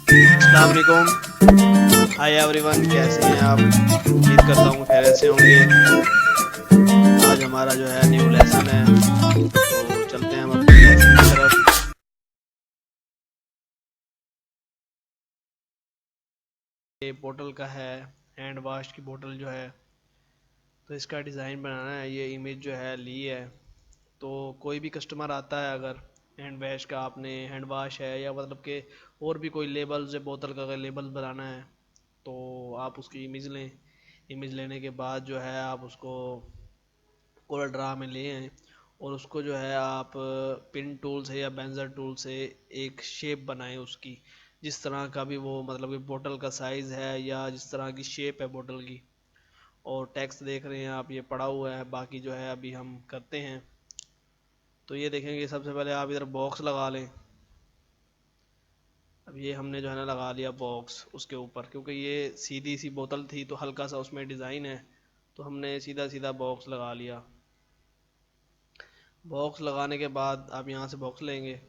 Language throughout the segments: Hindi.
अस्सलाम वालेकुम। हाय एवरीवन, कैसे हैं आप? उम्मीद करता हूँ खैरियत से होंगे। आज हमारा जो है न्यू लेसन है, तो चलते हैं हम अपने लेसन की तरफ। ये बोतल का है, हैंड वाश की बोतल जो है, तो इसका डिज़ाइन बनाना है। ये इमेज जो है ली है, तो कोई भी कस्टमर आता है, अगर हैंड वैश का आपने हैंड वाश है या मतलब कि और भी कोई लेबल्स है, बोतल का अगर लेबल बनाना है तो आप उसकी इमेज लें। इमेज लेने के बाद जो है आप उसको कोलर ड्रा में ले आए और उसको जो है आप पिन टूल से या बेंजर टूल से एक शेप बनाएं उसकी, जिस तरह का भी वो मतलब कि बोतल का साइज़ है या जिस तरह की शेप है बोतल की। और टेक्स्ट देख रहे हैं आप, ये पड़ा हुआ है। बाकी जो है अभी हम करते हैं। तो ये देखेंगे, सबसे पहले आप इधर बॉक्स लगा लें। अब ये हमने जो है ना लगा लिया बॉक्स उसके ऊपर, क्योंकि ये सीधी सी बोतल थी तो हल्का सा उसमें डिज़ाइन है, तो हमने सीधा सीधा बॉक्स लगा लिया। बॉक्स लगाने के बाद आप यहाँ से बॉक्स लेंगे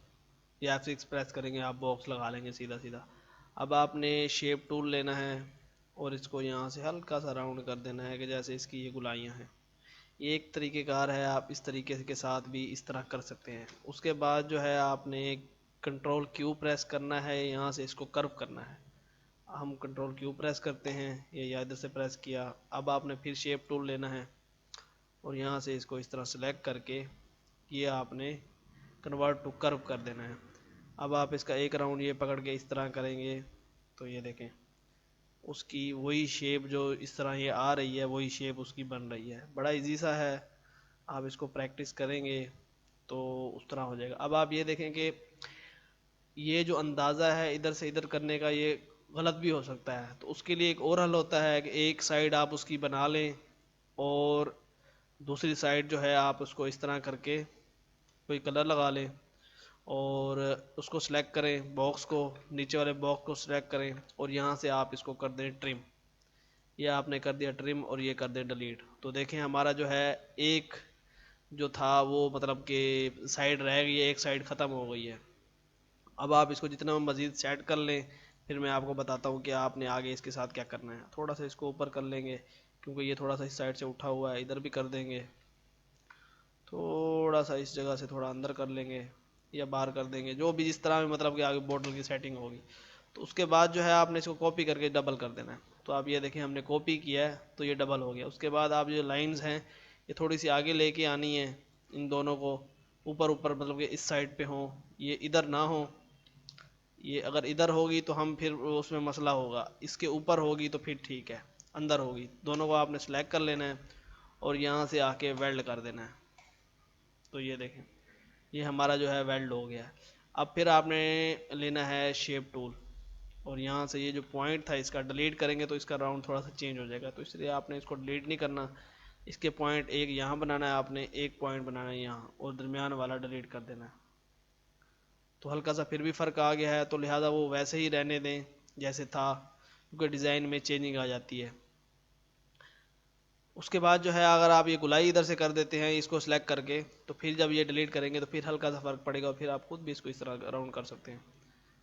या F6 प्रेस करेंगे, आप बॉक्स लगा लेंगे सीधा सीधा। अब आपने शेप टूल लेना है और इसको यहाँ से हल्का सा राउंड कर देना है कि जैसे इसकी ये गुलाइयाँ हैं। ये एक तरीक़ेकार है, आप इस तरीके के साथ भी इस तरह कर सकते हैं। उसके बाद जो है आपने कंट्रोल क्यू प्रेस करना है, यहाँ से इसको कर्व करना है। हम कंट्रोल क्यू प्रेस करते हैं, ये या इधर से प्रेस किया। अब आपने फिर शेप टूल लेना है और यहाँ से इसको इस तरह सेलेक्ट करके ये आपने कन्वर्ट टू कर्व कर देना है। अब आप इसका एक राउंड ये पकड़ के इस तरह करेंगे तो ये देखें उसकी वही शेप जो इस तरह ये आ रही है, वही शेप उसकी बन रही है। बड़ा इजी सा है, आप इसको प्रैक्टिस करेंगे तो उस तरह हो जाएगा। अब आप ये देखें कि ये जो अंदाज़ा है इधर से इधर करने का, ये गलत भी हो सकता है। तो उसके लिए एक और हल होता है कि एक साइड आप उसकी बना लें और दूसरी साइड जो है आप उसको इस तरह करके कोई कलर लगा लें और उसको सिलेक्ट करें, बॉक्स को, नीचे वाले बॉक्स को सिलेक्ट करें और यहाँ से आप इसको कर दें ट्रिम। ये आपने कर दिया ट्रिम और ये कर दें डिलीट। तो देखें हमारा जो है एक जो था वो मतलब कि साइड रह गई है, एक साइड ख़त्म हो गई है। अब आप इसको जितना मज़ीद सेट कर लें, फिर मैं आपको बताता हूँ कि आपने आगे इसके साथ क्या करना है। थोड़ा सा इसको ऊपर कर लेंगे क्योंकि ये थोड़ा सा इस साइड से उठा हुआ है, इधर भी कर देंगे। थोड़ा सा इस जगह से थोड़ा अंदर कर लेंगे या बाहर कर देंगे, जो भी जिस तरह में मतलब कि आगे बॉटल की सेटिंग होगी। तो उसके बाद जो है आपने इसको कॉपी करके डबल कर देना है। तो आप ये देखें हमने कॉपी किया है तो ये डबल हो गया। उसके बाद आप जो लाइंस हैं ये थोड़ी सी आगे लेके आनी है, इन दोनों को ऊपर ऊपर मतलब कि इस साइड पे हो, ये इधर ना हो। ये अगर इधर होगी तो हम फिर उसमें मसला होगा, इसके ऊपर होगी तो फिर ठीक है, अंदर होगी। दोनों को आपने सेलेक्ट कर लेना है और यहाँ से आके वेल्ड कर देना है। तो ये देखें ये हमारा जो है वेल्ड हो गया है। अब फिर आपने लेना है शेप टूल और यहाँ से ये जो पॉइंट था इसका डिलीट करेंगे तो इसका राउंड थोड़ा सा चेंज हो जाएगा, तो इसलिए आपने इसको डिलीट नहीं करना। इसके पॉइंट एक यहाँ बनाना है, आपने एक पॉइंट बनाना है यहाँ और दरमियान वाला डिलीट कर देना है। तो हल्का सा फिर भी फ़र्क आ गया है, तो लिहाजा वो वैसे ही रहने दें जैसे था, क्योंकि डिज़ाइन में चेंजिंग आ जाती है। उसके बाद जो है अगर आप ये गुलाई इधर से कर देते हैं इसको सिलेक्ट करके, तो फिर जब ये डिलीट करेंगे तो फिर हल्का सा फ़र्क पड़ेगा और फिर आप खुद भी इसको इस तरह राउंड कर सकते हैं।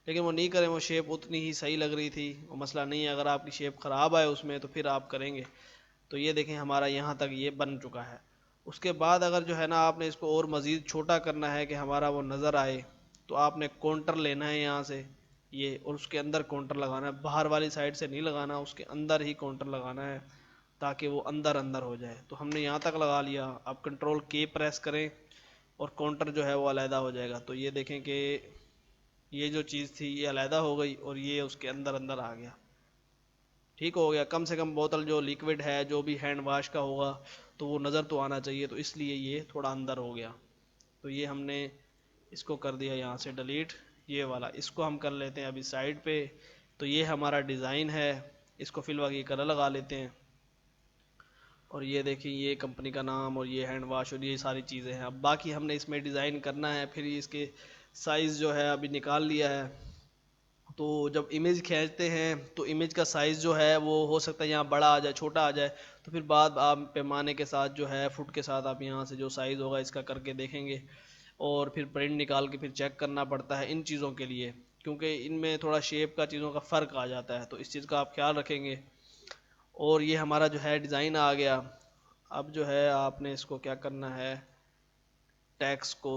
लेकिन वो नहीं करें, वो शेप उतनी ही सही लग रही थी, वो मसला नहीं है। अगर आपकी शेप ख़राब आए उसमें तो फिर आप करेंगे। तो ये देखें हमारा यहाँ तक ये बन चुका है। उसके बाद अगर जो है ना आपने इसको और मज़ीद छोटा करना है कि हमारा वो नज़र आए, तो आपने काउंटर लेना है यहाँ से ये, और उसके अंदर काउंटर लगाना है। बाहर वाली साइड से नहीं लगाना, उसके अंदर ही काउंटर लगाना है ताकि वो अंदर अंदर हो जाए। तो हमने यहाँ तक लगा लिया। अब कंट्रोल के प्रेस करें और काउंटर जो है वो अलहदा हो जाएगा। तो ये देखें कि ये जो चीज़ थी ये अलहदा हो गई और ये उसके अंदर अंदर आ गया। ठीक हो गया। कम से कम बोतल जो लिक्विड है जो भी हैंड वाश का होगा तो वो नज़र तो आना चाहिए, तो इसलिए ये थोड़ा अंदर हो गया। तो ये हमने इसको कर दिया यहाँ से डिलीट। ये वाला इसको हम कर लेते हैं अभी साइड पे। तो ये हमारा डिज़ाइन है, इसको फिलवा की कलर लगा लेते हैं और ये देखिए ये कंपनी का नाम और ये हैंड वाश और ये सारी चीज़ें हैं। अब बाकी हमने इसमें डिज़ाइन करना है। फिर इसके साइज़ जो है अभी निकाल लिया है। तो जब इमेज खींचते हैं तो इमेज का साइज़ जो है वो हो सकता है यहाँ बड़ा आ जाए, छोटा आ जाए। तो फिर बाद आप पैमाने के साथ जो है फुट के साथ आप यहाँ से जो साइज़ होगा इसका करके देखेंगे और फिर प्रिंट निकाल के फिर चेक करना पड़ता है इन चीज़ों के लिए, क्योंकि इनमें थोड़ा शेप का चीज़ों का फ़र्क आ जाता है, तो इस चीज़ का आप ख्याल रखेंगे। और ये हमारा जो है डिज़ाइन आ गया। अब जो है आपने इसको क्या करना है, टैक्स को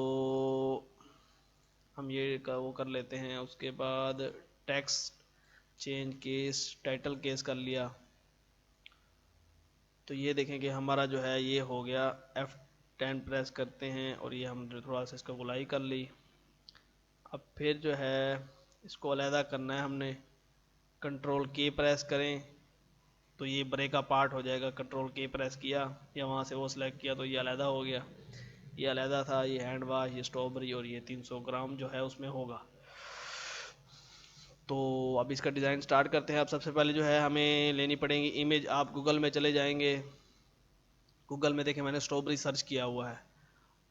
हम ये वो कर लेते हैं। उसके बाद tax change case, title case कर लिया। तो ये देखें कि हमारा जो है ये हो गया। F10 प्रेस करते हैं और ये हम थोड़ा सा इसका गुलाई कर ली। अब फिर जो है इसको अलहदा करना है हमने। कंट्रोल के प्रेस करें तो ये ब्रेक का पार्ट हो जाएगा। कंट्रोल के प्रेस किया या वहाँ से वो सिलेक्ट किया तो ये अलहदा हो गया। ये अलहदा था, ये हैंड वाश, ये स्ट्रॉबेरी और ये 300 ग्राम जो है उसमें होगा। तो अब इसका डिज़ाइन स्टार्ट करते हैं। अब सबसे पहले जो है हमें लेनी पड़ेगी इमेज। आप गूगल में चले जाएंगे, गूगल में देखें मैंने स्ट्रॉबेरी सर्च किया हुआ है,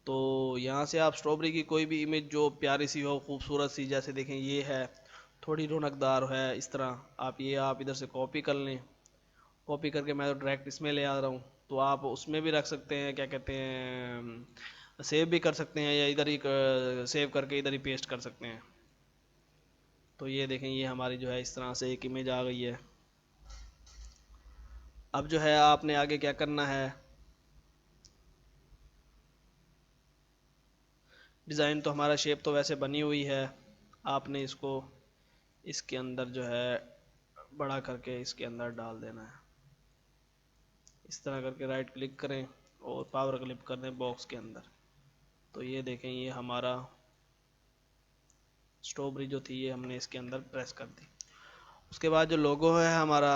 तो यहाँ से आप स्ट्रॉबेरी की कोई भी इमेज जो प्यारी सी हो, खूबसूरत सी, जैसे देखें ये है, थोड़ी रौनकदार है, इस तरह आप इधर से कॉपी कर लें। कॉपी करके मैं तो डायरेक्ट इसमें ले आ रहा हूँ, तो आप उसमें भी रख सकते हैं, क्या कहते हैं, सेव भी कर सकते हैं, या इधर ही सेव करके इधर ही पेस्ट कर सकते हैं। तो ये देखें ये हमारी जो है इस तरह से एक इमेज आ गई है। अब जो है आपने आगे क्या करना है, डिज़ाइन तो हमारा शेप तो वैसे बनी हुई है, आपने इसको इसके अंदर जो है बड़ा करके इसके अंदर डाल देना है। इस तरह करके राइट क्लिक करें और पावर क्लिक कर दें बॉक्स के अंदर। तो ये देखें ये हमारा स्ट्रॉबेरी जो थी ये हमने इसके अंदर प्रेस कर दी। उसके बाद जो लोगो है हमारा,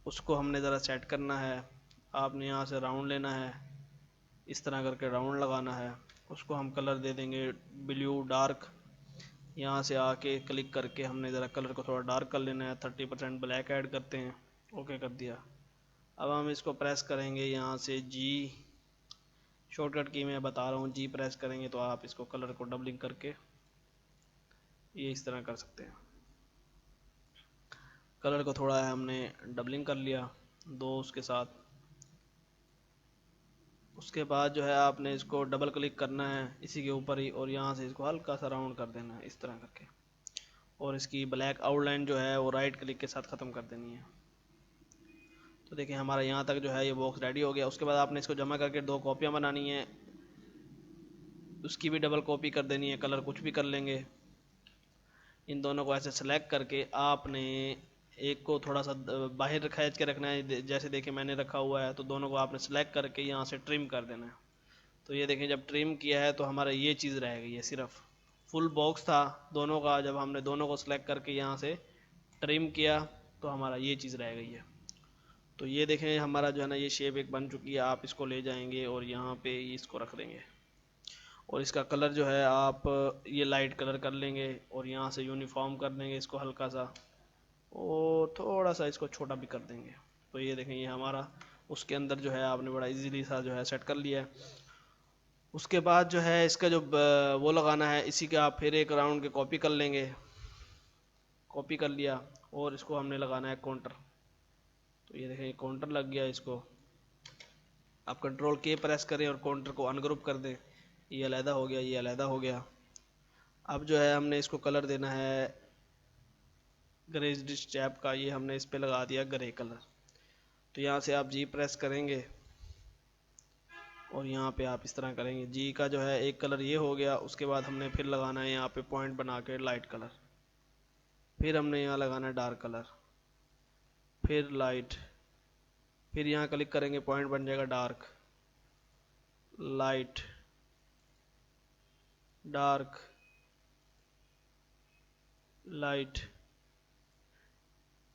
उसको हमने ज़रा सेट करना है। आपने यहाँ से राउंड लेना है, इस तरह करके राउंड लगाना है। उसको हम कलर दे देंगे ब्लू डार्क। यहाँ से आके क्लिक करके हमने ज़रा कलर को थोड़ा डार्क कर लेना है। 30% ब्लैक ऐड करते हैं, ओके कर दिया। अब हम इसको प्रेस करेंगे यहाँ से जी, शॉर्टकट की मैं बता रहा हूँ, जी प्रेस करेंगे तो आप इसको कलर को डबलिंग करके ये इस तरह कर सकते हैं। कलर को थोड़ा है हमने डबलिंग कर लिया दो उसके साथ। उसके बाद जो है आपने इसको डबल क्लिक करना है इसी के ऊपर ही, और यहाँ से इसको हल्का सा राउंड कर देना है इस तरह करके, और इसकी ब्लैक आउटलाइन जो है वो राइट क्लिक के साथ ख़त्म कर देनी है। तो देखिए हमारा यहाँ तक जो है ये बॉक्स रेडी हो गया। उसके बाद आपने इसको जमा करके दो कॉपियाँ बनानी है, उसकी भी डबल कॉपी कर देनी है, कलर कुछ भी कर लेंगे। इन दोनों को ऐसे सेलेक्ट करके आपने एक को थोड़ा सा बाहर खींच के रखना है, जैसे देखिए मैंने रखा हुआ है। तो दोनों को आपने सेलेक्ट करके यहाँ से ट्रिम कर देना है। तो ये देखें जब ट्रिम किया है तो हमारा ये चीज़ रह गई है, सिर्फ फुल बॉक्स था दोनों का। जब हमने दोनों को सेलेक्ट करके यहाँ से ट्रिम किया तो हमारा ये चीज़ रह गई है। तो ये देखें हमारा जो है ना ये शेप एक बन चुकी है। आप इसको ले जाएंगे और यहाँ पे इसको रख देंगे, और इसका कलर जो है आप ये लाइट कलर कर लेंगे और यहाँ से यूनिफॉर्म कर देंगे इसको हल्का सा, और थोड़ा सा इसको छोटा भी कर देंगे। तो ये देखें ये हमारा उसके अंदर जो है आपने बड़ा इजीली सा जो है सेट कर लिया है। उसके बाद जो है इसका जो वो लगाना है, इसी का आप फिर एक राउंड के कॉपी कर लेंगे। कॉपी कर लिया और इसको हमने लगाना है काउंटर। तो ये देखें काउंटर लग गया। इसको आप कंट्रोल के प्रेस करें और काउंटर को अनग्रुप कर दें। ये अलहदा हो गया, ये अलहदा हो गया। अब जो है हमने इसको कलर देना है ग्रेज स्टैप का, ये हमने इस पे लगा दिया ग्रे कलर। तो यहाँ से आप जी प्रेस करेंगे और यहाँ पे आप इस तरह करेंगे। जी का जो है एक कलर ये हो गया। उसके बाद हमने फिर लगाना है यहाँ पे पॉइंट बना के लाइट कलर, फिर हमने यहाँ लगाना है डार्क कलर, फिर लाइट, फिर यहाँ क्लिक करेंगे पॉइंट बन जाएगा डार्क, लाइट, डार्क, लाइट।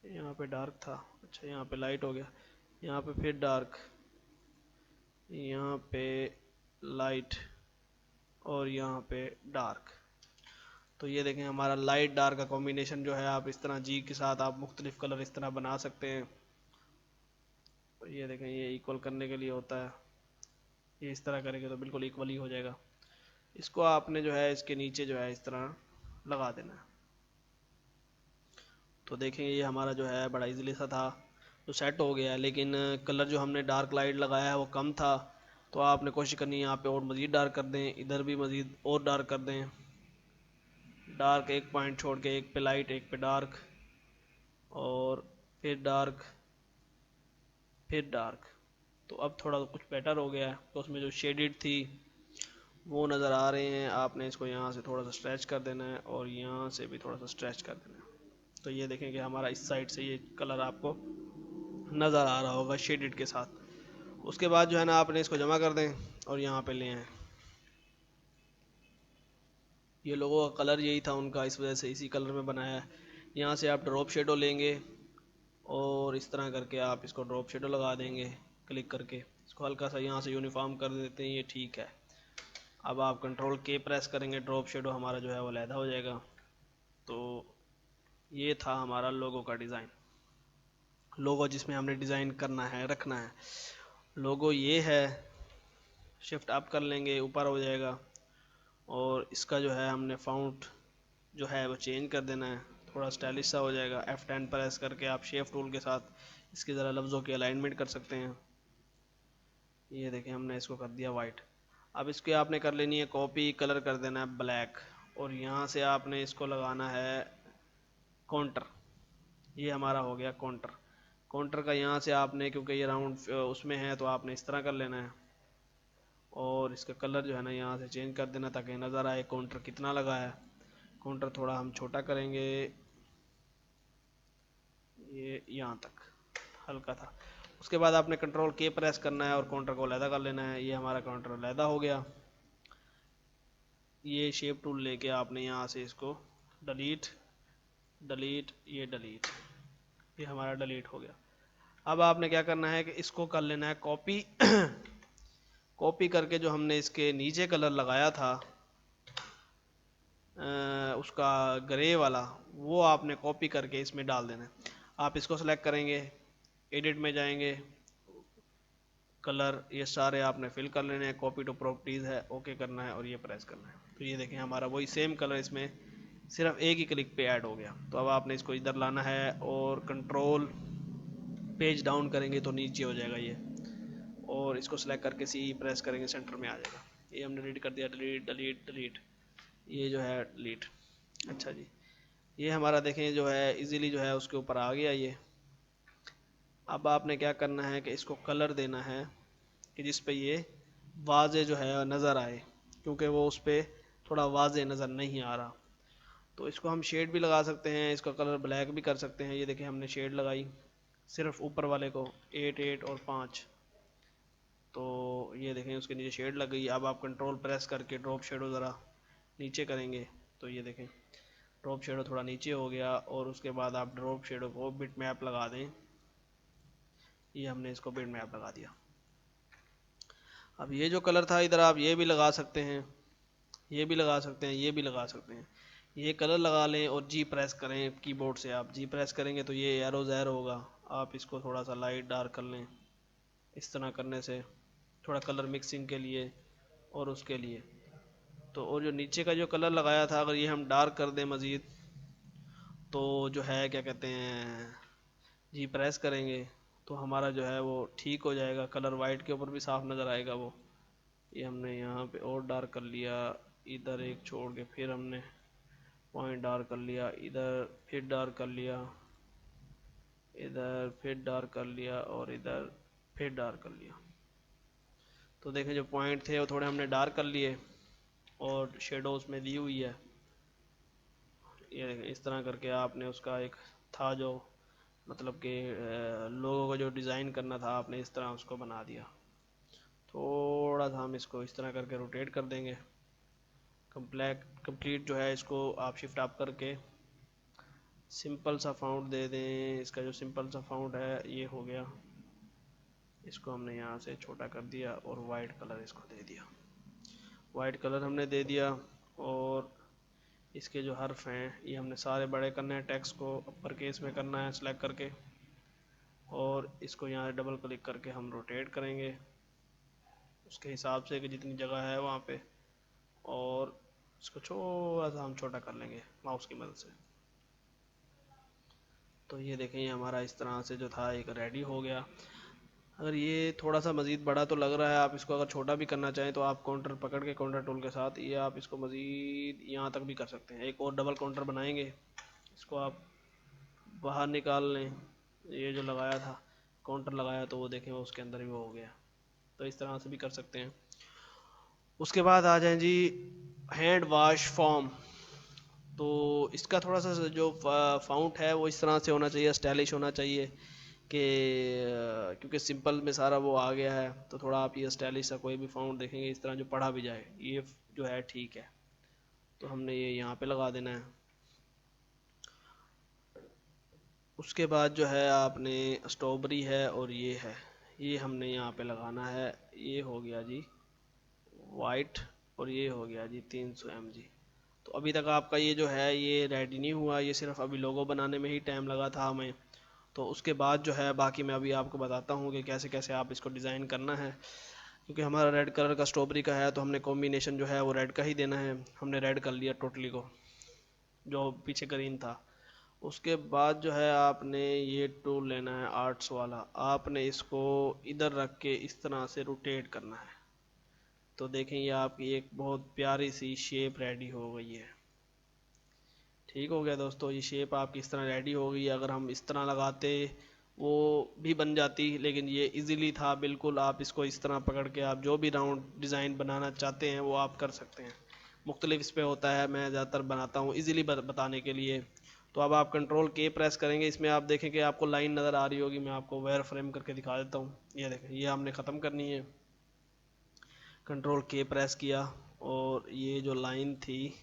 यहाँ पे डार्क था, अच्छा यहाँ पे लाइट हो गया। यहाँ पे फिर डार्क, यहाँ पे लाइट, और यहाँ पे डार्क। तो ये देखें हमारा लाइट डार्क का कॉम्बिनेशन जो है आप इस तरह जी के साथ आप मुख्तलिफ कलर इस तरह बना सकते हैं। तो ये देखें ये इक्वल करने के लिए होता है, ये इस तरह करेंगे तो बिल्कुल इक्वल ही हो जाएगा। इसको आपने जो है इसके नीचे जो है इस तरह लगा देना है। तो देखें ये हमारा जो है बड़ा इजीली सा था, तो सेट हो गया है। लेकिन कलर जो हमने डार्क लाइट लगाया है वो कम था, तो आपने कोशिश करनी है यहाँ पे और मज़ीद डार्क कर दें, इधर भी मज़ीद और डार्क कर दें। डार्क एक पॉइंट छोड़ के, एक पे लाइट एक पे डार्क, और फिर डार्क, फिर डार्क। तो अब थोड़ा कुछ बेटर हो गया है। तो उसमें जो शेडेड थी वो नज़र आ रहे हैं। आपने इसको यहाँ से थोड़ा सा स्ट्रेच कर देना है और यहाँ से भी थोड़ा सा स्ट्रेच कर देना है। तो ये देखें कि हमारा इस साइड से ये कलर आपको नज़र आ रहा होगा शेडेड के साथ। उसके बाद जो है ना आपने इसको जमा कर दें और यहाँ पे ले आए। ये लोगों का कलर यही था उनका, इस वजह से इसी कलर में बनाया है। यहाँ से आप ड्रॉप शेडो लेंगे और इस तरह करके आप इसको ड्रॉप शेडो लगा देंगे। क्लिक करके इसको हल्का सा यहाँ से यूनिफॉर्म कर देते हैं, ये ठीक है। अब आप कंट्रोल के प्रेस करेंगे, ड्रॉप शेडो हमारा जो है वो लैदा हो जाएगा। तो ये था हमारा लोगो का डिज़ाइन। लोगो जिसमें हमने डिज़ाइन करना है, रखना है, लोगो ये है। शिफ्ट अप कर लेंगे, ऊपर हो जाएगा। और इसका जो है हमने फाउंट जो है वो चेंज कर देना है, थोड़ा स्टाइलिश सा हो जाएगा। F10 प्रेस करके आप शेप टूल के साथ इसके ज़रा लफ्ज़ों की अलाइनमेंट कर सकते हैं। ये देखें हमने इसको कर दिया वाइट। अब इसके आपने कर लेनी है कॉपी, कलर कर देना है ब्लैक, और यहाँ से आपने इसको लगाना है काउंटर। ये हमारा हो गया काउंटर। काउंटर का यहाँ से आपने, क्योंकि ये राउंड उसमें है, तो आपने इस तरह कर लेना है और इसका कलर जो है ना यहाँ से चेंज कर देना ताकि नज़र आए काउंटर कितना लगा है। काउंटर थोड़ा हम छोटा करेंगे, ये यहाँ तक हल्का था। उसके बाद आपने कंट्रोल के प्रेस करना है और काउंटर को अलहदा कर लेना है। ये हमारा काउंटर अलहदा हो गया। ये शेप टूल लेके आपने यहाँ से इसको डिलीट, डिलीट, ये डिलीट, ये हमारा डिलीट हो गया। अब आपने क्या करना है कि इसको कर लेना है कॉपी। कॉपी करके जो हमने इसके नीचे कलर लगाया था उसका ग्रे वाला, वो आपने कॉपी करके इसमें डाल देना है। आप इसको सेलेक्ट करेंगे, एडिट में जाएंगे, कलर, ये सारे आपने फिल कर लेने हैं। कॉपी टू प्रॉपर्टीज़ है, ओके करना है और ये प्रेस करना है। तो ये देखें हमारा वही सेम कलर इसमें सिर्फ एक ही क्लिक पे ऐड हो गया। तो अब आपने इसको इधर लाना है और कंट्रोल पेज डाउन करेंगे तो नीचे हो जाएगा ये, और इसको सेलेक्ट करके सी प्रेस करेंगे, सेंटर में आ जाएगा। ये हमने डिलीट कर दिया, डिलीट, डिलीट, डिलीट, ये जो है डिलीट। अच्छा जी, ये हमारा देखें जो है इजीली जो है उसके ऊपर आ गया ये। अब आपने क्या करना है कि इसको कलर देना है कि जिस पे ये वाजे जो है नज़र आए, क्योंकि वो उस पर थोड़ा वाजे नज़र नहीं आ रहा। तो इसको हम शेड भी लगा सकते हैं, इसका कलर ब्लैक भी कर सकते हैं। ये देखिए हमने शेड लगाई सिर्फ ऊपर वाले को 8, 8 और 5। तो ये देखें उसके नीचे शेड लग गई। अब आप कंट्रोल प्रेस करके ड्रॉप शेडो ज़रा नीचे करेंगे तो ये देखें ड्रॉप शेडो थोड़ा नीचे हो गया। और उसके बाद आप ड्रॉप शेडो को बिट मैप लगा दें। ये हमने इसको बिट मैप लगा दिया। अब ये जो कलर था इधर आप ये भी लगा सकते हैं, ये भी लगा सकते हैं, ये भी लगा सकते हैं। ये कलर लगा लें और जी प्रेस करें कीबोर्ड से। आप जी प्रेस करेंगे तो ये एरो ज़ैर होगा। आप इसको थोड़ा सा लाइट डार्क कर लें, इस तरह करने से थोड़ा कलर मिक्सिंग के लिए और उसके लिए। तो और जो नीचे का जो कलर लगाया था अगर ये हम डार्क कर दें मज़ीद, तो जो है क्या कहते हैं, जी प्रेस करेंगे तो हमारा जो है वो ठीक हो जाएगा। कलर वाइट के ऊपर भी साफ नज़र आएगा वो। ये हमने यहाँ पे और डार्क कर लिया, इधर एक छोड़ के फिर हमने पॉइंट डार्क कर लिया, इधर फिर डार्क कर लिया, इधर फिर डार्क कर लिया और इधर फिर डार्क कर लिया। तो देखें जो पॉइंट थे वो थोड़े हमने डार्क कर लिए और शेडो उसमें दी हुई है। ये देखें इस तरह करके आपने उसका एक था जो मतलब कि लोगों को जो डिज़ाइन करना था आपने इस तरह उसको बना दिया। थोड़ा सा हम इसको इस तरह करके रोटेट कर देंगे। कंप्लीट जो है इसको आप शिफ्ट अप करके सिंपल सा फाउंट दे दें। इसका जो सिंपल सा फाउंट है ये हो गया। इसको हमने यहाँ से छोटा कर दिया और वाइट कलर इसको दे दिया। वाइट कलर हमने दे दिया और इसके जो हर्फ हैं ये हमने सारे बड़े करने हैं। टेक्स्ट को अपर केस में करना है सेलेक्ट करके, और इसको यहाँ डबल क्लिक करके हम रोटेट करेंगे उसके हिसाब से कि जितनी जगह है वहाँ पे, और इसको थोड़ा सा हम छोटा कर लेंगे माउस की मदद से। तो ये देखें ये हमारा इस तरह से जो था एक रेडी हो गया। अगर ये थोड़ा सा मज़ीद बड़ा तो लग रहा है, आप इसको अगर छोटा भी करना चाहें तो आप काउंटर पकड़ के काउंटर टूल के साथ ये आप इसको मज़ीद यहाँ तक भी कर सकते हैं। एक और डबल काउंटर बनाएंगे, इसको आप बाहर निकाल लें। ये जो लगाया था काउंटर लगाया तो वो देखें वो उसके अंदर भी वो हो गया। तो इस तरह से भी कर सकते हैं। उसके बाद आ जाएं जी हैंड वाश फॉर्म। तो इसका थोड़ा सा जो फाउंट है वो इस तरह से होना चाहिए, स्टाइलिश होना चाहिए कि क्योंकि सिंपल में सारा वो आ गया है, तो थोड़ा आप ये स्टाइलिश सा कोई भी फाउंट देखेंगे इस तरह जो पढ़ा भी जाए, ये जो है ठीक है। तो हमने ये यहाँ पे लगा देना है। उसके बाद जो है आपने स्ट्रॉबेरी है और ये है, ये हमने यहाँ पे लगाना है। ये हो गया जी वाइट और ये हो गया जी 300 mg। तो अभी तक आपका ये जो है ये रेडी नहीं हुआ, ये सिर्फ अभी लोगो बनाने में ही टाइम लगा था हमें। तो उसके बाद जो है बाकी मैं अभी आपको बताता हूँ कि कैसे कैसे आप इसको डिज़ाइन करना है। क्योंकि हमारा रेड कलर का स्ट्रॉबेरी का है तो हमने कॉम्बिनेशन जो है वो रेड का ही देना है। हमने रेड कर लिया टोटली को, जो पीछे ग्रीन था। उसके बाद जो है आपने ये टूल लेना है आर्ट्स वाला, आपने इसको इधर रख के इस तरह से रोटेट करना है। तो देखें ये आपकी एक बहुत प्यारी सी शेप रेडी हो गई है। ठीक हो गया दोस्तों, ये शेप आपकी इस तरह रेडी हो गई। अगर हम इस तरह लगाते वो भी बन जाती, लेकिन ये इजीली था बिल्कुल। आप इसको इस तरह पकड़ के आप जो भी राउंड डिज़ाइन बनाना चाहते हैं वो आप कर सकते हैं। मुख्तलिफ इस पे होता है, मैं ज़्यादातर बनाता हूँ इजीली बताने के लिए। तो अब आप कंट्रोल के प्रेस करेंगे, इसमें आप देखें कि आपको लाइन नज़र आ रही होगी। मैं आपको वायर फ्रेम करके दिखा देता हूँ। ये देखें, ये हमने ख़त्म करनी है। कंट्रोल के प्रेस किया और ये जो लाइन थी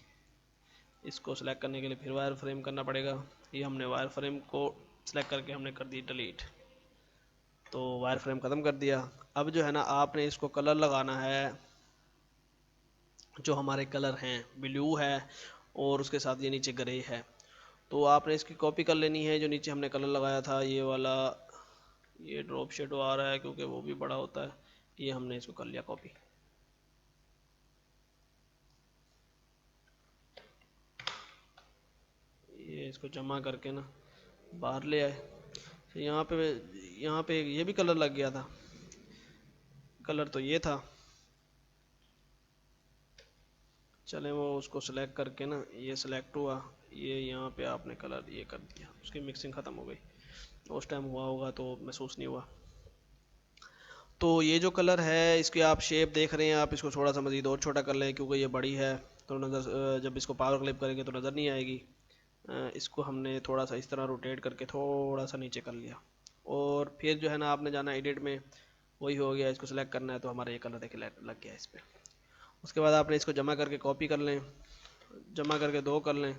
इसको सेलेक्ट करने के लिए फिर वायर फ्रेम करना पड़ेगा। ये हमने वायर फ्रेम को सेलेक्ट करके हमने कर दी डिलीट। तो वायर फ्रेम ख़त्म कर दिया। अब जो है ना आपने इसको कलर लगाना है। जो हमारे कलर हैं ब्लू है और उसके साथ ये नीचे ग्रे है। तो आपने इसकी कॉपी कर लेनी है, जो नीचे हमने कलर लगाया था ये वाला। ये ड्रॉप शेडो आ रहा है क्योंकि वो भी बड़ा होता है। ये हमने इसको कर लिया कॉपी। ये इसको जमा करके ना बाहर ले आए। तो यहाँ पे ये भी कलर लग गया था। कलर तो ये था। चले वो उसको सेलेक्ट करके ना ये सिलेक्ट हुआ। ये यहाँ पे आपने कलर ये कर दिया, उसकी मिक्सिंग ख़त्म हो गई। उस टाइम हुआ होगा तो महसूस नहीं हुआ। तो ये जो कलर है इसकी आप शेप देख रहे हैं, आप इसको थोड़ा सा मज़ीद और छोटा कर लें क्योंकि ये बड़ी है। तो नज़र जब इसको पावर क्लिप करेंगे तो नज़र नहीं आएगी। इसको हमने थोड़ा सा इस तरह रोटेट करके थोड़ा सा नीचे कर लिया। और फिर जो है ना आपने जाना एडिट में, वही हो गया। इसको सेलेक्ट करना है तो हमारा ये कलर देखिए लग गया इस पर। उसके बाद आपने इसको जमा करके कॉपी कर लें, जमा करके दो कर लें।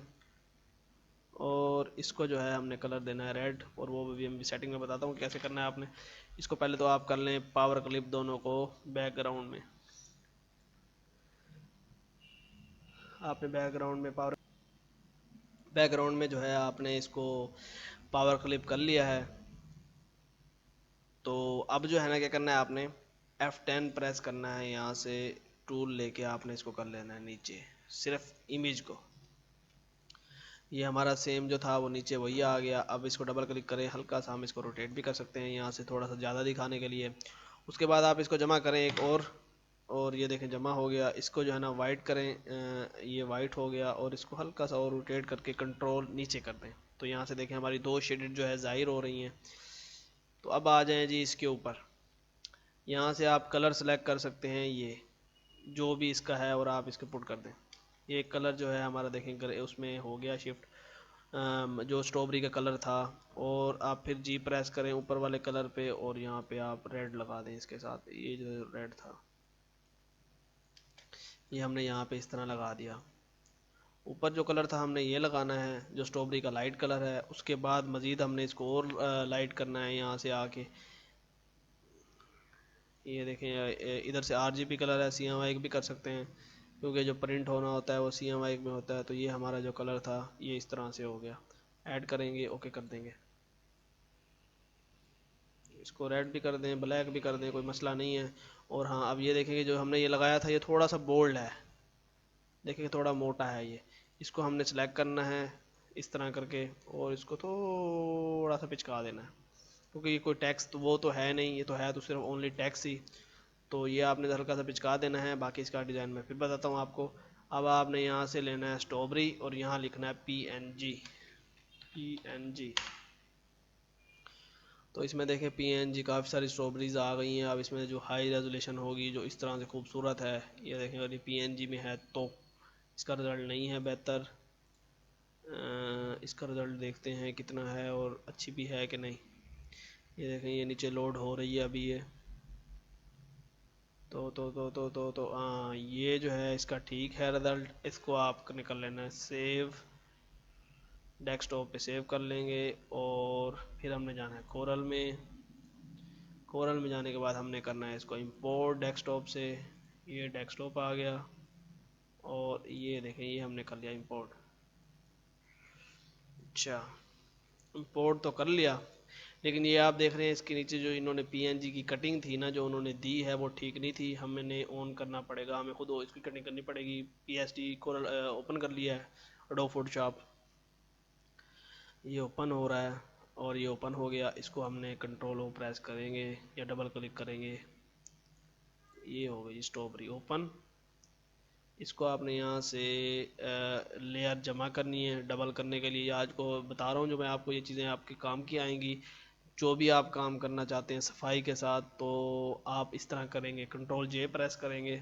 और इसको जो है हमने कलर देना है रेड, और वो भी हम सेटिंग में बताता हूँ कैसे करना है आपने। इसको पहले तो आप कर लें पावर क्लिप दोनों को बैकग्राउंड में। आपने बैकग्राउंड में जो है आपने इसको पावर क्लिप कर लिया है। तो अब जो है ना क्या करना है आपने F10 प्रेस करना है, यहाँ से टूल लेके आपने इसको कर लेना है नीचे सिर्फ इमेज को। ये हमारा सेम जो था वो नीचे वही आ गया। अब इसको डबल क्लिक करें, हल्का सा हम इसको रोटेट भी कर सकते हैं यहाँ से थोड़ा सा ज़्यादा दिखाने के लिए। उसके बाद आप इसको जमा करें एक और ये देखें जमा हो गया। इसको जो है ना वाइट करें, ये वाइट हो गया। और इसको हल्का सा और रोटेट करके कंट्रोल नीचे कर दें। तो यहाँ से देखें हमारी दो शेडेड जो है ज़ाहिर हो रही हैं। तो अब आ जाएं जी इसके ऊपर। यहाँ से आप कलर सेलेक्ट कर सकते हैं, ये जो भी इसका है, और आप इसके पुट कर दें। ये कलर जो है हमारा देखें उसमें हो गया शिफ्ट, जो स्ट्रॉबेरी का कलर था। और आप फिर जी प्रेस करें ऊपर वाले कलर पे और यहाँ पे आप रेड लगा दें इसके साथ। ये जो रेड था ये हमने यहाँ पे इस तरह लगा दिया। ऊपर जो कलर था हमने ये लगाना है जो स्ट्रॉबेरी का लाइट कलर है। उसके बाद मज़ीद हमने इसको और लाइट करना है यहाँ से आके। ये देखें इधर से RGB कलर है, CMYK भी कर सकते हैं क्योंकि जो प्रिंट होना होता है वो CMYK में होता है। तो ये हमारा जो कलर था ये इस तरह से हो गया। ऐड करेंगे, ओके कर देंगे। इसको रेड भी कर दें, ब्लैक भी कर दें, कोई मसला नहीं है। और हाँ अब ये देखेंगे जो हमने ये लगाया था ये थोड़ा सा बोल्ड है, देखिए थोड़ा मोटा है ये। इसको हमने सेलेक्ट करना है इस तरह करके और इसको थोड़ा सा पिचका देना है। क्योंकि ये कोई टैक्स तो वो तो है नहीं, ये तो है तो सिर्फ ओनली टैक्स ही। तो ये आपने हल्का सा पिचका देना है, बाकी इसका डिज़ाइन मैं फिर बताता हूँ आपको। अब आपने यहाँ से लेना है स्ट्रॉबेरी और यहाँ लिखना है PNG। PNG तो इसमें देखें PNG काफ़ी सारी स्ट्रॉबेरीज आ गई हैं। अब इसमें जो हाई रेजोल्यूशन होगी जो इस तरह से खूबसूरत है, ये देखें अगर ये PNG में है तो इसका रिज़ल्ट नहीं है बेहतर। इसका रिज़ल्ट देखते हैं कितना है और अच्छी भी है कि नहीं। ये देखें ये नीचे लोड हो रही है अभी ये। तो हाँ ये जो है इसका ठीक है रिज़ल्ट। इसको आप कर लेना है सेव, डेस्कटॉप पे सेव कर लेंगे। और फिर हमने जाना है कोरल में। कोरल में जाने के बाद हमने करना है इसको इंपोर्ट डेस्कटॉप से। ये डेस्कटॉप आ गया और ये देखें ये हमने कर लिया इंपोर्ट। अच्छा इंपोर्ट तो कर लिया, लेकिन ये आप देख रहे हैं इसके नीचे जो इन्होंने PNG की कटिंग थी ना जो उन्होंने दी है वो ठीक नहीं थी। हमने ऑन करना पड़ेगा, हमें खुद इसकी कटिंग करनी पड़ेगी। PSD कोरल ओपन कर लिया है, एडोब फोटोशॉप ये ओपन हो रहा है और ये ओपन हो गया। इसको हमने कंट्रोल ओ प्रेस करेंगे या डबल क्लिक करेंगे, ये हो गई स्ट्रॉबेरी ओपन। इसको आपने यहाँ से लेयर जमा करनी है डबल करने के लिए। आज को बता रहा हूँ जो मैं आपको, ये चीज़ें आपके काम की आएंगी। जो भी आप काम करना चाहते हैं सफाई के साथ तो आप इस तरह करेंगे, कंट्रोल J प्रेस करेंगे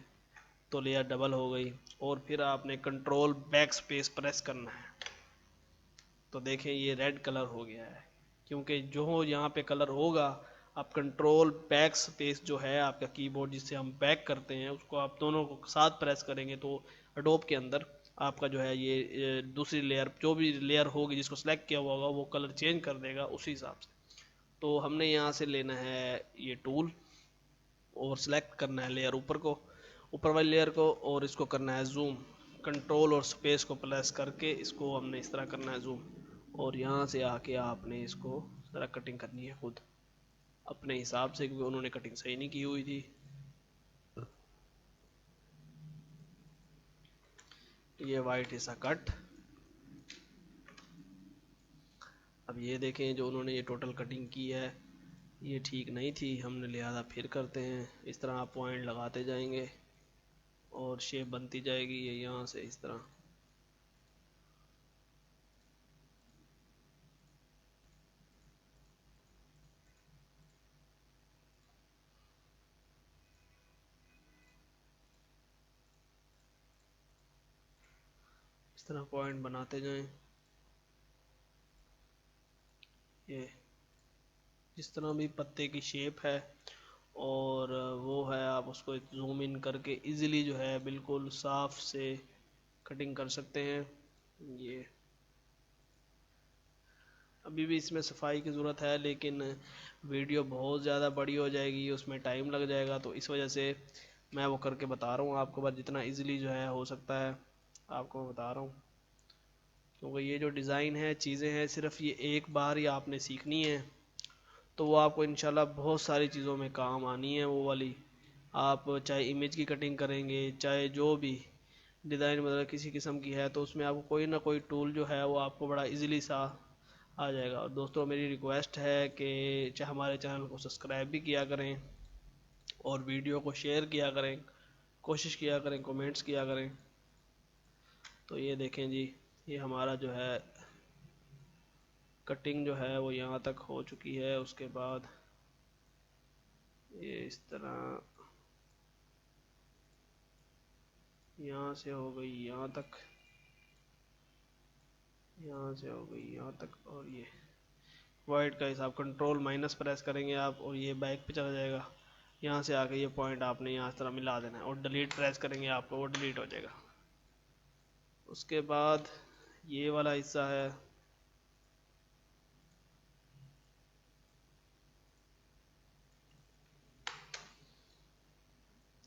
तो लेयर डबल हो गई। और फिर आपने कंट्रोल बैक स्पेस प्रेस करना है तो देखें ये रेड कलर हो गया है, क्योंकि जो यहाँ पे कलर होगा आप कंट्रोल बैक स्पेस जो है आपका कीबोर्ड जिससे हम बैक करते हैं उसको आप दोनों को साथ प्रेस करेंगे तो एडोब के अंदर आपका जो है ये दूसरी लेयर जो भी लेयर होगी जिसको सेलेक्ट किया हुआ होगा वो कलर चेंज कर देगा उसी हिसाब से। तो हमने यहाँ से लेना है ये टूल और सिलेक्ट करना है लेयर ऊपर को, ऊपर वाली लेयर को, और इसको करना है जूम। कंट्रोल और स्पेस को प्रेस करके इसको हमने इस तरह करना है जूम। और यहाँ से आके आपने इसको ज़रा कटिंग करनी है खुद अपने हिसाब से, क्योंकि उन्होंने कटिंग सही नहीं की हुई थी। ये वाइट हिस्सा कट। अब ये देखें जो उन्होंने ये टोटल कटिंग की है ये ठीक नहीं थी, हमने लिहाजा फिर करते हैं। इस तरह आप पॉइंट लगाते जाएंगे और शेप बनती जाएगी ये यहाँ से इस तरह। इस तरह पॉइंट बनाते जाएं। ये जिस तरह भी पत्ते की शेप है और वो है आप उसको जूम इन करके इजीली जो है बिल्कुल साफ से कटिंग कर सकते हैं। ये अभी भी इसमें सफाई की ज़रूरत है, लेकिन वीडियो बहुत ज़्यादा बड़ी हो जाएगी उसमें टाइम लग जाएगा, तो इस वजह से मैं वो करके बता रहा हूँ आपको। बस जितना इजीली जो है हो सकता है आपको मैं बता रहा हूँ, क्योंकि ये जो डिज़ाइन है चीज़ें हैं सिर्फ ये एक बार ही आपने सीखनी है तो वो आपको इंशाल्लाह बहुत सारी चीज़ों में काम आनी है वो वाली। आप चाहे इमेज की कटिंग करेंगे चाहे जो भी डिज़ाइन मतलब किसी किस्म की है तो उसमें आपको कोई ना कोई टूल जो है वो आपको बड़ा इजीली सा आ जाएगा। और दोस्तों मेरी रिक्वेस्ट है कि चाहे हमारे चैनल को सब्सक्राइब भी किया करें और वीडियो को शेयर किया करें, कोशिश किया करें, कमेंट्स किया करें। तो ये देखें जी ये हमारा जो है कटिंग जो है वो यहाँ तक हो चुकी है। उसके बाद ये इस तरह यहाँ से हो गई यहाँ तक, यहाँ से हो गई यहाँ तक। और ये वाइट का हिसाब कंट्रोल माइनस प्रेस करेंगे आप और ये बैक पे चला जाएगा। यहाँ से आके ये पॉइंट आपने यहाँ इस तरह मिला देना है और डिलीट प्रेस करेंगे आपको वो डिलीट हो जाएगा। उसके बाद ये वाला हिस्सा है,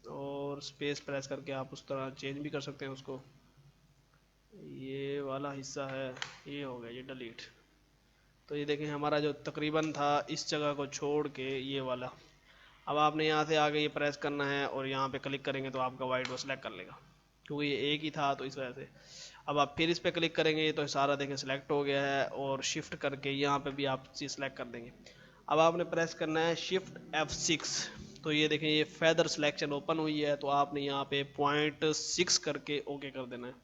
और स्पेस प्रेस करके आप उस तरह चेंज भी कर सकते हैं उसको। ये वाला हिस्सा है ये हो गया ये डिलीट। तो ये देखें हमारा जो तकरीबन था इस जगह को छोड़ के ये वाला। अब आपने यहाँ से आगे ये प्रेस करना है और यहाँ पे क्लिक करेंगे तो आपका वाइट वो सिलेक्ट कर लेगा, क्योंकि ये एक ही था तो इस वजह से। अब आप फिर इस पर क्लिक करेंगे तो सारा देखें सिलेक्ट हो गया है और शिफ्ट करके यहाँ पे भी आप चीज़ सेलेक्ट कर देंगे। अब आपने प्रेस करना है शिफ्ट F6। तो ये देखें ये फेदर सिलेक्शन ओपन हुई है, तो आपने यहाँ पे 0.6 करके ओके कर देना है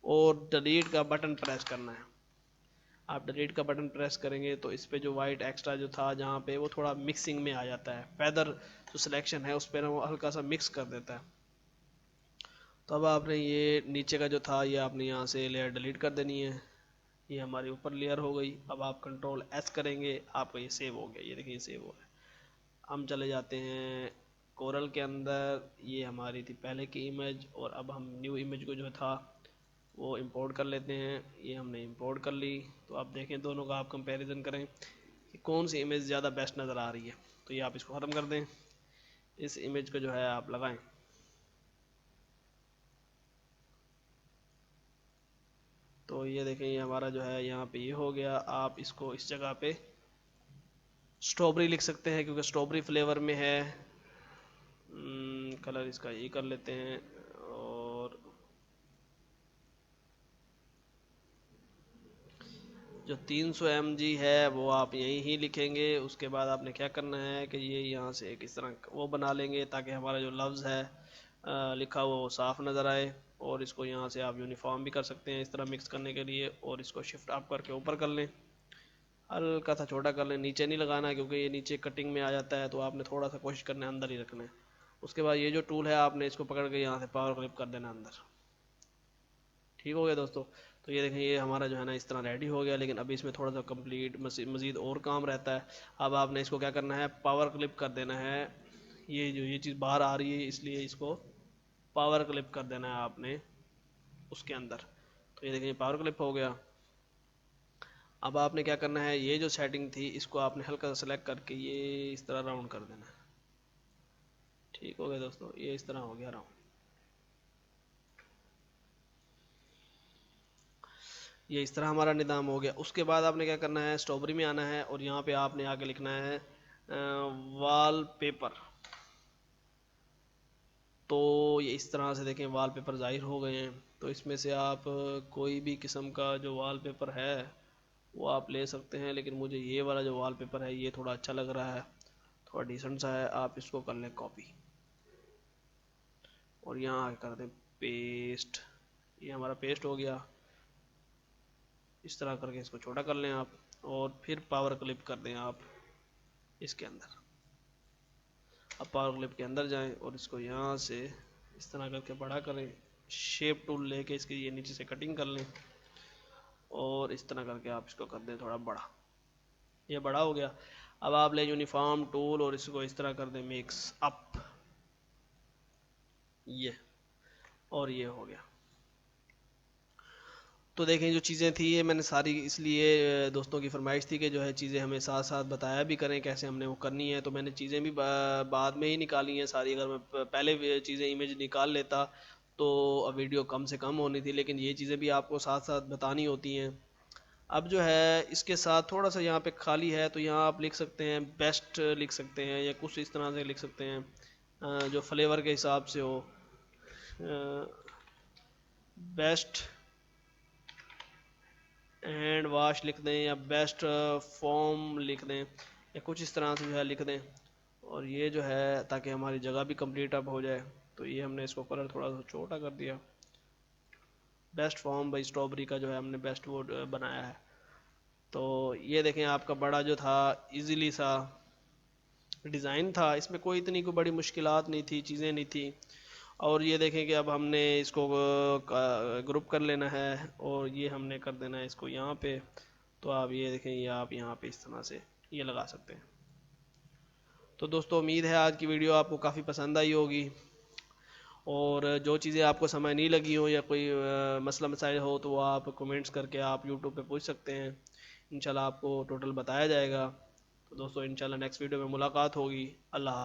और डिलीट का बटन प्रेस करना है। आप डिलीट का बटन प्रेस करेंगे तो इस पे जो वाइट एक्स्ट्रा जो था जहाँ पे वो थोड़ा मिक्सिंग में आ जाता है, फेदर जो सिलेक्शन है उस पर वो हल्का सा मिक्स कर देता है। तो अब आपने ये नीचे का जो था ये आपने यहाँ से लेयर डिलीट कर देनी है। ये हमारी ऊपर लेयर हो गई। अब आप कंट्रोल S करेंगे, आपका ये सेव हो गया। ये देखिए सेव हो गया। हम चले जाते हैं कोरल के अंदर। ये हमारी थी पहले की इमेज और अब हम न्यू इमेज को जो था वो इंपोर्ट कर लेते हैं। ये हमने इंपोर्ट कर ली। तो आप देखें दोनों का आप कंपैरिजन करें कि कौन सी इमेज ज़्यादा बेस्ट नज़र आ रही है। तो ये आप इसको ख़त्म कर दें, इस इमेज को जो है आप लगाएं। तो ये देखें ये हमारा जो है यहाँ पे ये हो गया। आप इसको इस जगह पे स्ट्रॉबेरी लिख सकते हैं क्योंकि स्ट्रॉबेरी फ्लेवर में है। कलर इसका ये कर लेते हैं और जो 300 mg है वो आप यहीं ही लिखेंगे। उसके बाद आपने क्या करना है कि ये यहाँ से एक इस तरह वो बना लेंगे ताकि हमारा जो लफ्ज़ है लिखा हुआ वो साफ़ नज़र आए। और इसको यहाँ से आप यूनिफॉर्म भी कर सकते हैं इस तरह मिक्स करने के लिए। और इसको शिफ्ट अप करके ऊपर कर लें, हल्का सा छोटा कर लें, नीचे नहीं लगाना क्योंकि ये नीचे कटिंग में आ जाता है। तो आपने थोड़ा सा कोशिश करना है अंदर ही रखना है। उसके बाद ये जो टूल है आपने इसको पकड़ के यहाँ से पावर क्लिप कर देना अंदर। ठीक हो गया दोस्तों। तो ये देखें ये हमारा जो है ना इस तरह रेडी हो गया, लेकिन अभी इसमें थोड़ा सा कंप्लीट मज़ीद और काम रहता है। अब आपने इसको क्या करना है, पावर क्लिप कर देना है। ये जो ये चीज़ बाहर आ रही है इसलिए इसको पावर क्लिप कर देना है आपने उसके अंदर। तो ये देखें पावर क्लिप हो गया। अब आपने क्या करना है, ये जो सेटिंग थी इसको आपने हल्का सा सेलेक्ट करके ये इस तरह राउंड कर देना है। ठीक हो गया दोस्तों, ये इस तरह हो गया राउंड। ये इस तरह हमारा निदान हो गया। उसके बाद आपने क्या करना है, स्ट्रॉबेरी में आना है और यहाँ पे आपने आगे लिखना है वॉल पेपर। तो ये इस तरह से देखें वॉल पेपर ज़ाहिर हो गए हैं। तो इसमें से आप कोई भी किस्म का जो वॉल पेपर है वो आप ले सकते हैं, लेकिन मुझे ये वाला जो वॉल पेपर है ये थोड़ा अच्छा लग रहा है, थोड़ा डिसेंट सा है। आप इसको कर लें कॉपी और यहाँ आगे कर दें पेस्ट। ये हमारा पेस्ट हो गया। इस तरह करके इसको छोटा कर लें आप और फिर पावर क्लिप कर दें आप इसके अंदर। अब पावर क्लिप के अंदर जाएं और इसको यहाँ से इस तरह करके बड़ा करें। शेप टूल लेके इसकी ये नीचे से कटिंग कर लें और इस तरह करके आप इसको कर दें थोड़ा बड़ा। ये बड़ा हो गया। अब आप ले यूनिफॉर्म टूल और इसको इस तरह कर दें मिक्स अप, ये और ये हो गया। तो देखें जो चीज़ें थी ये मैंने सारी इसलिए दोस्तों की फरमाइश थी कि जो है चीज़ें हमें साथ साथ बताया भी करें कैसे हमने वो करनी है। तो मैंने चीज़ें भी बाद में ही निकाली हैं सारी। अगर मैं पहले चीज़ें इमेज निकाल लेता तो वीडियो कम से कम होनी थी, लेकिन ये चीज़ें भी आपको साथ साथ बतानी होती हैं। अब जो है इसके साथ थोड़ा सा यहाँ पे खाली है तो यहाँ आप लिख सकते हैं बेस्ट लिख सकते हैं या कुछ इस तरह से लिख सकते हैं जो फ्लेवर के हिसाब से हो। बेस्ट हैंड वाश लिख दें या बेस्ट फॉर्म लिख दें या कुछ इस तरह से जो है लिख दें। और ये जो है ताकि हमारी जगह भी कंप्लीट अप हो जाए। तो ये हमने इसको कलर थोड़ा सा छोटा कर दिया। बेस्ट फॉर्म भाई स्ट्रॉबेरी का जो है हमने बेस्ट वो बनाया है। तो ये देखें आपका बड़ा जो था इजीली सा डिज़ाइन था, इसमें कोई इतनी कोई बड़ी मुश्किलात नहीं थी, चीज़ें नहीं थी। और ये देखें कि अब हमने इसको ग्रुप कर लेना है और ये हमने कर देना है इसको यहाँ पे। तो आप ये देखें ये आप यहाँ पे इस तरह से ये लगा सकते हैं। तो दोस्तों उम्मीद है आज की वीडियो आपको काफ़ी पसंद आई होगी और जो चीज़ें आपको समझ नहीं लगी हो या कोई मसला मसाइल हो तो वो आप कमेंट्स करके आप यूट्यूब पे पूछ सकते हैं। इंशाल्लाह आपको टोटल बताया जाएगा। तो दोस्तों इंशाल्लाह नेक्स्ट वीडियो में मुलाकात होगी। अल्लाह।